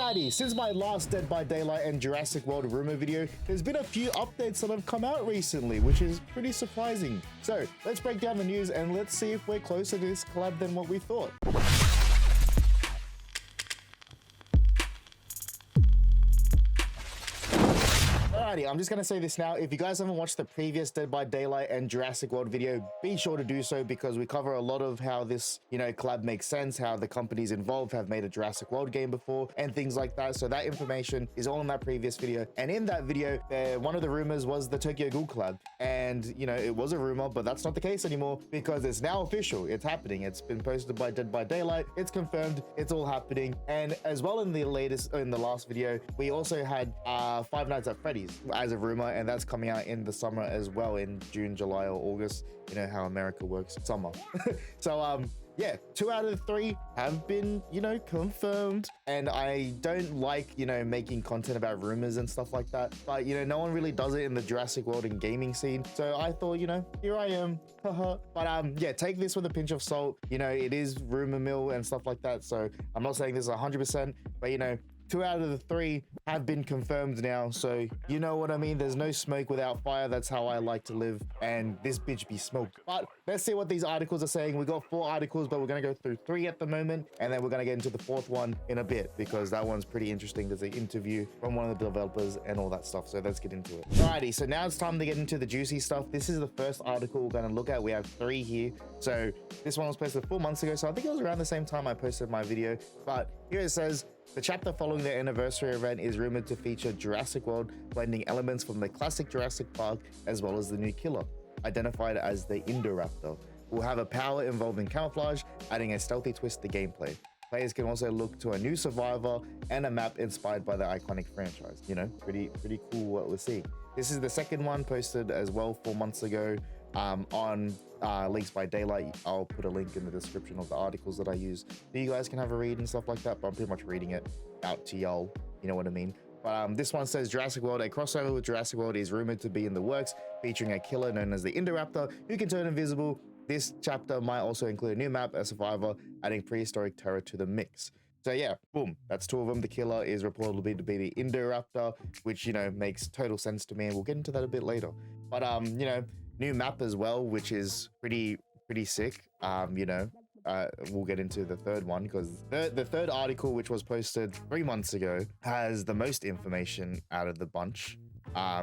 Alrighty, since my last Dead by Daylight and Jurassic World rumor video, there's been a few updates that have come out recently, which is pretty surprising. So let's break down the news and let's see if we're closer to this collab than what we thought. Alrighty, I'm just going to say this now. If you guys haven't watched the previous Dead by Daylight and Jurassic World video, be sure to do so because we cover a lot of how this, collab makes sense, how the companies involved have made a Jurassic World game before and things like that. So that information is all in that previous video. And in that video, one of the rumors was the Tokyo Ghoul collab. And, it was a rumor, but that's not the case anymore because it's now official. It's happening. It's been posted by Dead by Daylight. It's confirmed. It's all happening. And as well in the last video, we also had Five Nights at Freddy's as a rumor, and that's coming out in the summer as well, in June, July, or August. You know how America works, summer. So yeah, 2 out of 3 have been, confirmed. And I don't like, making content about rumors and stuff like that. But, no one really does it in the Jurassic World and gaming scene. So I thought, here I am. But yeah, take this with a pinch of salt. It is rumor mill and stuff like that. So I'm not saying this 100%, but 2 out of the 3 have been confirmed now, so you know what I mean. There's no smoke without fire. That's how I like to live, and this bitch be smoked. But let's see what these articles are saying. We got 4 articles, but we're gonna go through 3 at the moment, and then we're gonna get into the 4th one in a bit because that one's pretty interesting. There's an interview from one of the developers and all that stuff, so let's get into it. Alrighty, so now it's time to get into the juicy stuff. This is the first article we're gonna look at. We have 3 here. So this one was posted 4 months ago, so I think it was around the same time I posted my video. But here it says, the chapter following the anniversary event is rumored to feature Jurassic World, blending elements from the classic Jurassic Park as well as the new killer, identified as the Indoraptor. Will have a power involving camouflage, adding a stealthy twist to gameplay. Players can also look to a new survivor and a map inspired by the iconic franchise. Pretty cool what we're seeing. This is the second one, posted as well 4 months ago on Leaks by Daylight. I'll put a link in the description of the articles that I use so you guys can have a read and stuff like that, but I'm pretty much reading it out to y'all, you know what I mean. But this one says Jurassic World, a crossover with Jurassic World is rumored to be in the works, featuring a killer known as the Indoraptor who can turn invisible. This chapter might also include a new map, a survivor, adding prehistoric terror to the mix. So yeah, boom, that's 2 of them. The killer is reportedly to be the Indoraptor, which makes total sense to me, and we'll get into that a bit later. But new map as well, which is pretty sick. We'll get into the 3rd one because the 3rd article, which was posted 3 months ago, has the most information out of the bunch.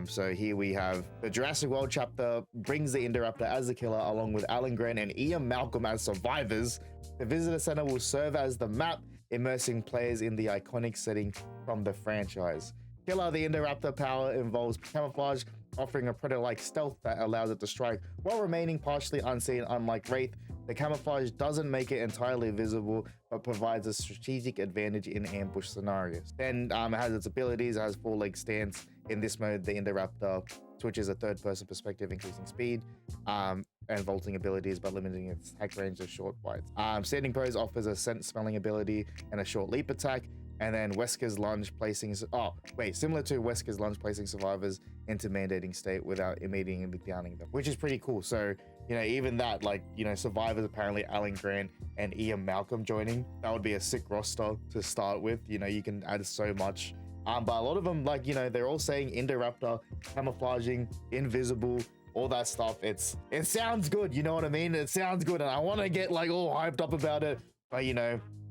So here we have the Jurassic World chapter brings the Indoraptor as the killer, along with Alan Grant and Ian Malcolm as survivors. The visitor center will serve as the map, immersing players in the iconic setting from the franchise. Killer the Indoraptor power involves camouflage, offering a predator-like stealth that allows it to strike while remaining partially unseen. Unlike Wraith, the camouflage doesn't make it entirely visible, but provides a strategic advantage in ambush scenarios. Then it has its abilities. It has 4-leg stance. In this mode, the Indoraptor switches a 3rd-person perspective, increasing speed and vaulting abilities, but limiting its attack range to short bites. Standing pose offers a scent-smelling ability and a short leap attack. And then Wesker's lunge placing, similar to Wesker's lunge placing survivors into mandating state without immediately downing them, which is pretty cool. So, even that, survivors, apparently Alan Grant and Ian Malcolm joining, that would be a sick roster to start with. You can add so much. But a lot of them, they're all saying Indoraptor, camouflaging, invisible, all that stuff. It sounds good, you know what I mean? It sounds good, and I want to get all hyped up about it. But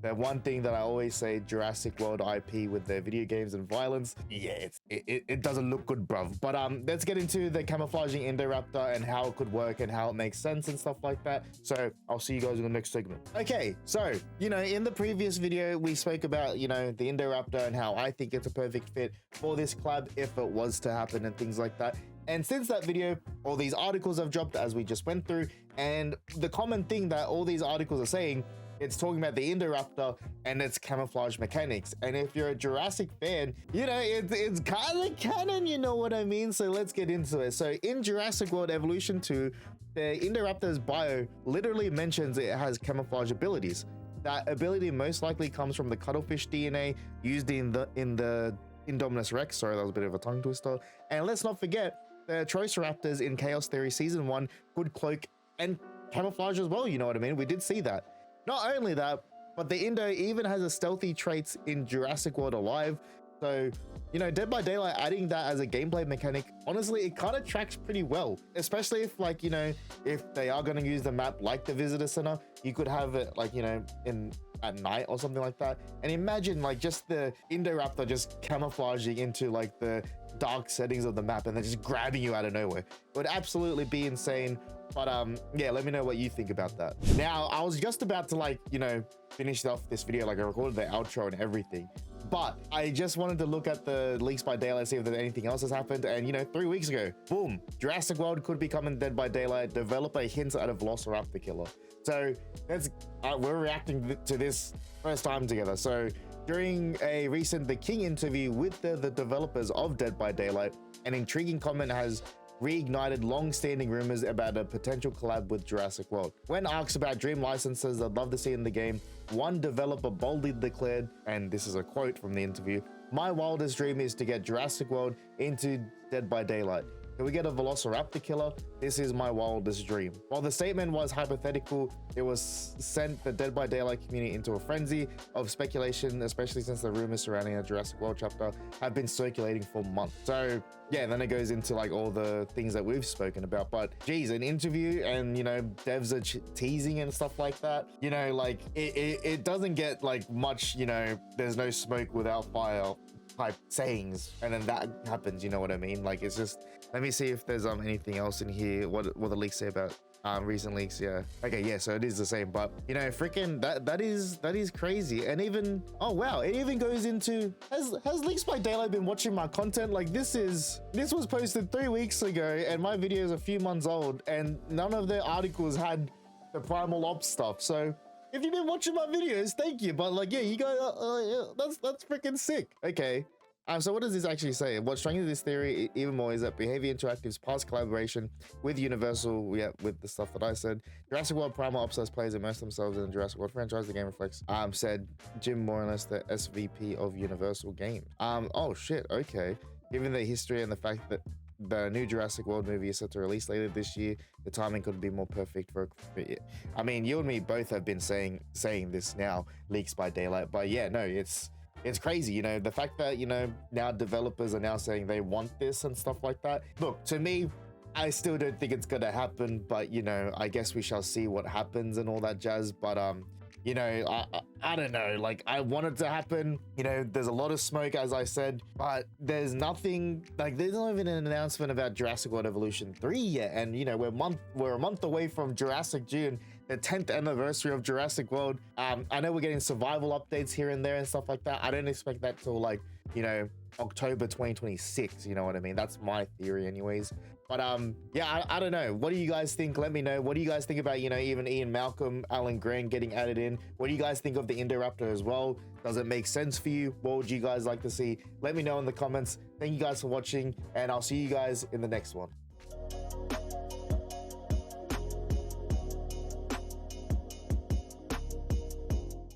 the one thing that I always say, Jurassic World IP with their video games and violence, yeah, it doesn't look good, bruv. But let's get into the camouflaging Indoraptor and how it could work and how it makes sense and stuff like that. So I'll see you guys in the next segment. Okay, so in the previous video we spoke about the Indoraptor and how I think it's a perfect fit for this collab if it was to happen and things like that. And since that video, all these articles have dropped as we just went through, and the common thing that all these articles are saying, it's talking about the Indoraptor and its camouflage mechanics. And if you're a Jurassic fan, it's kind of canon, you know what I mean? So let's get into it. So in Jurassic World Evolution 2, the Indoraptor's bio literally mentions it has camouflage abilities. That ability most likely comes from the cuttlefish DNA used in the Indominus Rex. Sorry, that was a bit of a tongue twister. And let's not forget, the Triceratops in Chaos Theory Season 1 could cloak and camouflage as well, you know what I mean? We did see that. Not only that, but the Indo even has a stealthy traits in Jurassic World Alive. So, you know, Dead by Daylight adding that as a gameplay mechanic, honestly, it kind of tracks pretty well, especially if, like, you know, if they are going to use the map like the visitor center, you could have it, like, you know, at night or something like that. And imagine, like, just the Indoraptor just camouflaging into, like, the dark settings of the map and then just grabbing you out of nowhere. It would absolutely be insane. But yeah, let me know what you think about that. Now, I was just about to, like, you know, finish off this video, like I recorded the outro and everything, but I just wanted to look at the leaks by Daylight, see if there's anything else has happened. And, you know, 3 weeks ago, boom, Jurassic World could be coming Dead by Daylight. Developer hints at a Velociraptor killer. So that's we're reacting to this first time together. So during a recent The King interview with the developers of Dead by Daylight, an intriguing comment has reignited long-standing rumors about a potential collab with Jurassic World. When asked about dream licenses they'd love to see in the game, one developer boldly declared, and this is a quote from the interview, "My wildest dream is to get Jurassic World into Dead by Daylight. Can we get a Velociraptor killer? This is my wildest dream." While the statement was hypothetical, it was sent the Dead by Daylight community into a frenzy of speculation, especially since the rumors surrounding a Jurassic World chapter have been circulating for months. So yeah, then it goes into like all the things that we've spoken about. But geez, an interview and, you know, devs are teasing and stuff like that. You know, like it doesn't get like much, you know, there's no smoke without fire type sayings, and then that happens, you know what I mean? Like, it's just, let me see if there's anything else in here, what the leaks say about recent leaks. Yeah, okay, yeah, so it is the same, but you know, freaking that is crazy. And even, oh wow, it even goes into, has Leaks by Daylight been watching my content? Like, this was posted 3 weeks ago and my video is a few months old and none of their articles had the Primal Ops stuff. So if you've been watching my videos, thank you. But like, yeah, you guys, yeah, that's freaking sick. Okay. So what does this actually say? What strengthens this theory even more is that Behavior Interactive's past collaboration with Universal, yeah, with the stuff that I said, Jurassic World Primal Ops players immerse themselves in the Jurassic World franchise. The game reflects, said Jim Morales, the SVP of Universal Games. Oh shit, okay. Given the history and the fact that the new Jurassic World movie is set to release later this year, the timing couldn't be more perfect for it. I mean, you and me both have been saying this now, Leaks by Daylight, but yeah, no, it's crazy, you know, the fact that, you know, now developers are now saying they want this and stuff like that. Look, to me, I still don't think it's gonna happen, but you know, I guess we shall see what happens and all that jazz. But you know, I don't know, like, I want it to happen. You know, there's a lot of smoke, as I said, but there's nothing, like, there's not even an announcement about Jurassic World Evolution 3 yet. And you know, we're a month away from Jurassic June, the 10th anniversary of Jurassic World. I know we're getting survival updates here and there and stuff like that. I don't expect that till, like, you know, October 2026, you know what I mean? That's my theory anyways. But yeah, I don't know, what do you guys think? Let me know. What do you guys think about, you know, even Ian Malcolm, Alan Grant getting added in? What do you guys think of the Indoraptor as well? Does it make sense for you? What would you guys like to see? Let me know in the comments. Thank you guys for watching, and I'll see you guys in the next one.